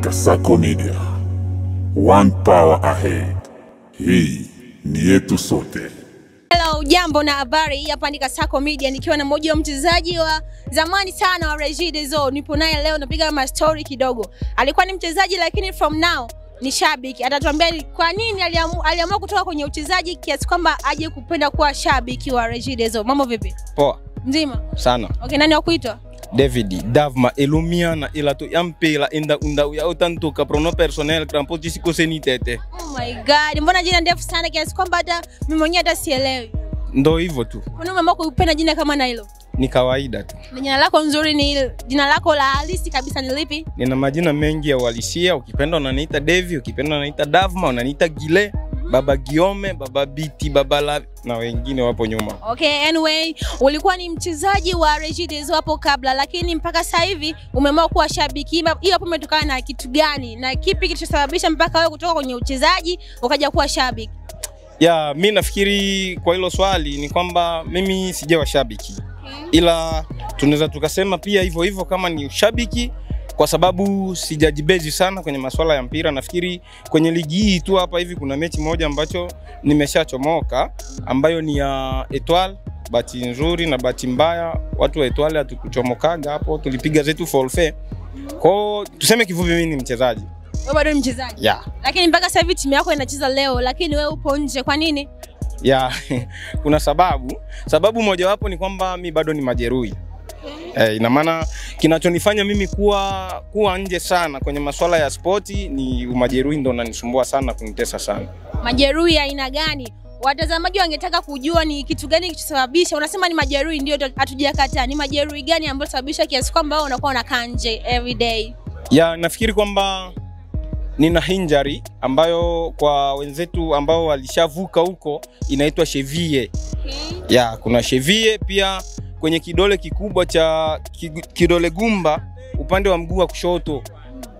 Kasako Media, one power ahead. Hii ni yetu sote. Hello, jambo na habari. Hapa ni Kasako Media nikiwa na mmoja wa mchezaji wa zamani sana wa Regie des Eaux. Nipo naye leo napiga ma story kidogo. Alikuwa ni mchezaji lakini from now ni shabiki. Atatuambia kwa nini aliamua kutoka kwenye uchezaji kiasi kwamba aje kupenda kuwa shabiki wa Regie des Eaux. Mambo vipi? Poa. Mzima? Sana. Okay, nani wakuitwa? David, Davma, Elumiana, Elato, Yampela, Inda, ya utantoka, prono personnel, crampoti siko senitete. Oh my god, mbona jina ndefu sana kiasi kwamba hata mimi mwenyewe hata sielewi. Ndo hivyo tu. Mbona umeamua kupenda jina kama na hilo? Ni kawaida tu. Jina lako nzuri ni jina lako la halisi kabisa ni lipi? Nina majina mengi ya uhalisia, ukipenda unaniita Devi, ukipenda unaniita Davma, unaniita Gile, Baba Giome, Baba Biti, Baba La na wengine wapo nyuma. Okay, anyway, ulikuwa ni mchezaji wa Regie des Eaux hapo kabla, lakini mpaka sasa hivi umeamua kuwa shabiki. Hiyo hapo umetokana na kitu gani? Na kipi kilichosababisha mpaka wewe kutoka kwenye uchezaji ukaja kuwa shabiki? Ya, mimi nafikiri kwa hilo swali ni kwamba mimi sijawa shabiki. Ila tunaweza tukasema pia hivyo kama ni ushabiki kwa sababu sijajibezi sana kwenye masuala ya mpira. Nafikiri kwenye ligi hii tu hapa hivi kuna mechi moja ambacho nimeshachomoka ambayo ni ya Etoile. Bahati nzuri na bahati mbaya watu wa Etoile hatukuchomokaga hapo, tulipiga zetu forfait. Kwa tuseme kifupi mimi ni mchezaji. Wewe bado ni mchezaji? Yeah. Lakini mpaka sasa hivi timu yako inacheza leo lakini wewe upo nje, kwa nini? Ya, kuna sababu moja wapo ni kwamba mimi bado ni majeruhi. Ina maana kinachonifanya mimi kuwa nje sana kwenye masuala ya spoti ni majeruhi, ndo unanisumbua sana, kunitesa sana. Majeruhi aina gani? Watazamaji wangetaka kujua ni kitu gani kilichosababisha. Unasema ni majeruhi, ndio hatujakataa. Ni majeruhi gani ambayo sababisha kiasi kwamba wewe unakuwa unakaa nje every day? Ya, nafikiri kwamba nina injury ambayo kwa wenzetu ambao walishavuka huko inaitwa cheville. Ya, kuna cheville pia kwenye kidole kikubwa cha kidole gumba upande wa mguu wa kushoto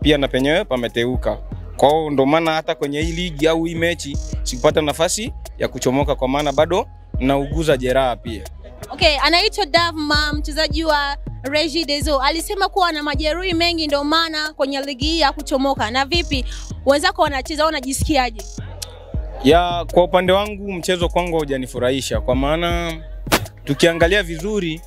pia na penyewe pameteuka. Kwa hiyo ndo maana hata kwenye hii ligi au hii mechi sikupata nafasi ya kuchomoka kwa maana bado nauguza jeraha pia. Okay, anaitwa Davma, mchezaji wa Regie des Eaux. Alisema kuwa na majeruhi mengi ndio maana kwenye ligi hii ya kuchomoka. Na vipi wenzako wanacheza, wanajisikiaje? Ya, kwa upande wangu mchezo kwangu hujanifurahisha kwa maana tukiangalia vizuri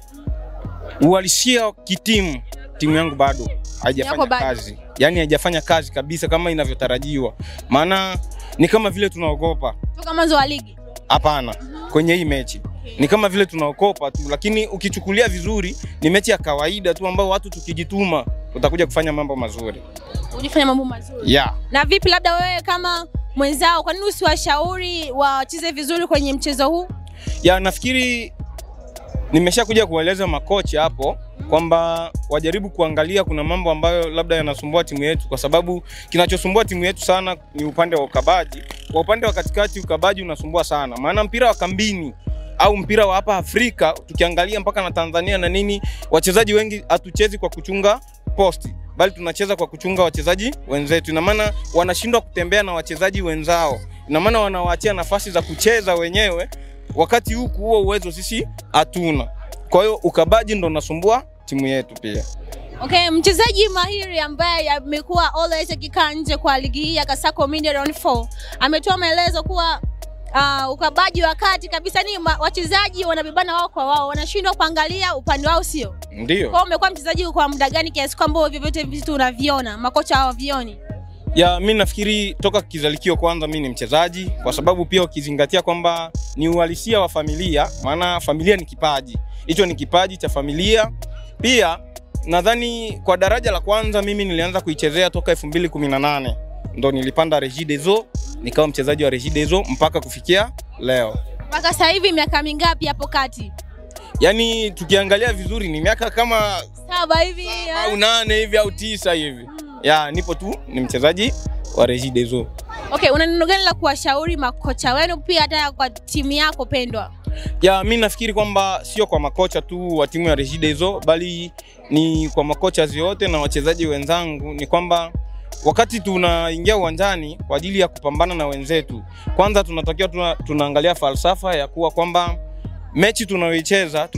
uhalisia kitimu, timu yangu bado haijafanya kazi. Yaani haijafanya kazi kabisa kama inavyotarajiwa. Maana ni kama vile tunaogopa. Tu kama mwanzo wa ligi? Hapana, kwenye hii mechi ni kama vile tunaogopa tu, lakini ukichukulia vizuri ni mechi ya kawaida tu ambao watu tukijituma tutakuja kufanya mambo mazuri. Ujifanya mambo mazuri? Yeah. Na vipi labda wewe kama mwenzao, kwa nini usiwashauri wacheze vizuri kwenye mchezo huu? Ya, nafikiri nimeshakuja kueleza makocha hapo kwamba wajaribu kuangalia kuna mambo ambayo labda yanasumbua timu yetu, kwa sababu kinachosumbua timu yetu sana ni upande wa ukabaji. Kwa upande wa katikati ukabaji unasumbua sana. Maana mpira wa kambini au mpira wa hapa Afrika tukiangalia mpaka na Tanzania na nini, wachezaji wengi hatuchezi kwa kuchunga posti, bali tunacheza kwa kuchunga wachezaji wenzetu. Ina maana wanashindwa kutembea na wachezaji wenzao. Ina maana wanawaachia nafasi za kucheza wenyewe wakati huo uwezo sisi hatuna. Kwa hiyo ukabaji ndo unasumbua timu yetu pia. Okay, mchezaji mahiri ambaye amekuwa always akikaa nje kwa ligi hii ya Kasako Media Round 4 ametoa maelezo kuwa ukabaji wakati kabisa ni wachezaji wanabebana wao kwa wao, wanashindwa kuangalia upande wao, sio? Ndio. Kwa umekuwa mchezaji kwa muda gani kiasi kwamba vyote vitu unaviona makocha hawavioni? Ya, mimi nafikiri toka kizalikio kwanza mimi ni mchezaji, kwa sababu pia ukizingatia kwamba ni uhalisia wa familia, maana familia ni kipaji. Hicho ni kipaji cha familia. Pia nadhani kwa daraja la kwanza mimi nilianza kuichezea toka 2018. Ndo nilipanda Regie des Eaux, nikawa mchezaji wa Regie des Eaux mpaka kufikia leo. Mpaka sasa hivi miaka mingapi hapo kati? Yaani tukiangalia vizuri ni miaka kama 7 hivi au 8 hivi au 9 hivi. Ya, nipo tu ni mchezaji wa Regie des Eaux. Okay, una neno gani la kuwashauri makocha wenu pia hata kwa timu yako pendwa? Ya, mimi nafikiri kwamba sio kwa makocha tu wa timu ya Regie des Eaux, bali ni kwa makocha zote na wachezaji wenzangu, ni kwamba wakati tunaingia uwanjani kwa ajili ya kupambana na wenzetu, kwanza tunatakiwa tunaangalia falsafa ya kuwa kwamba mechi tunaicheza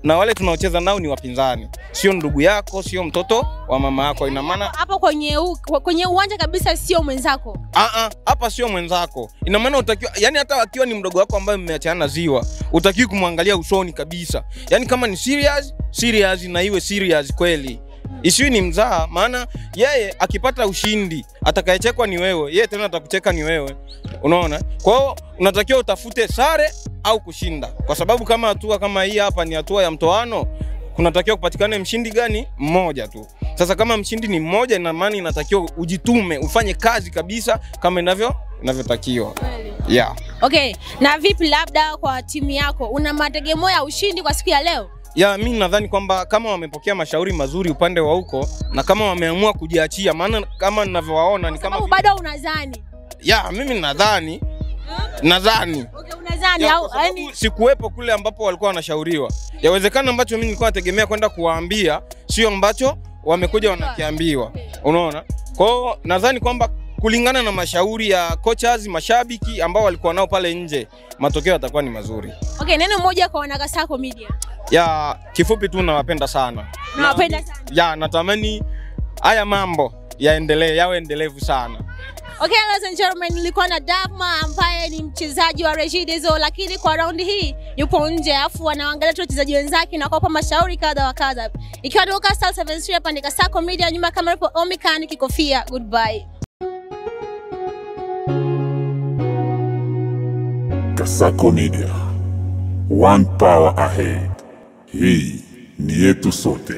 na wale tunaocheza nao ni wapinzani, sio ndugu yako, sio mtoto wa mama yako. Ina maana hapo kwenye uwanja kabisa sio mwenzako. Hapa sio mwenzako. Ina maana utakiwa, yani hata akiwa ni mdogo wako ambaye mmeachana ziwa, utakiwa kumwangalia usoni kabisa. Yani kama ni serious na iwe serious kweli. Isiwe ni mzaha, maana yeye akipata ushindi atakayechekwa ni wewe, yeye tena atakucheka ni wewe. Unaona? Kwa hiyo unatakiwa utafute sare au kushinda. Kwa sababu kama hatua kama hii hapa ni hatua ya mtoano, kunatakiwa kupatikane mshindi gani? Mmoja tu. Sasa kama mshindi ni mmoja, ina maana inatakiwa ujitume, ufanye kazi kabisa kama inavyotakiwa. Yeah. Okay, na vipi labda kwa timu yako? Una mategemeo ya ushindi kwa siku ya leo? Ya, mimi nadhani kwamba kama wamepokea mashauri mazuri upande wa huko na kama wameamua kujiachia, maana kama ninavyowaona ni kama bado unadhani. Ya, mimi nadhani. Okay, unadhani au yani sikuwepo kule ambapo walikuwa wanashauriwa. Yawezekana ambacho mimi nilikuwa nategemea kwenda kuwaambia sio ambacho wamekuja wanakiambiwa. Unaona? Kwa hiyo nadhani kwamba kulingana na mashauri ya coaches, mashabiki ambao walikuwa nao pale nje, matokeo yatakuwa ni mazuri. Okay, neno moja kwa wana Kasako Media. Ya, kifupi tu nawapenda sana. Nawapenda sana. Ya, natamani haya mambo yawe endelevu sana. Okay, ladies and gentlemen, nilikuwa na Davma ambaye ni mchezaji wa Regideso, lakini kwa round hii yupo nje, afu anaangalia tu wachezaji wenzake na kuwapa mashauri kadha wa kadha. Ikiwa ndio Star 73 hapa ni Kasako Media, nyuma kamera ipo Omicani Kikofia. Goodbye. Kasako Media, one power ahead. Hii ni yetu sote.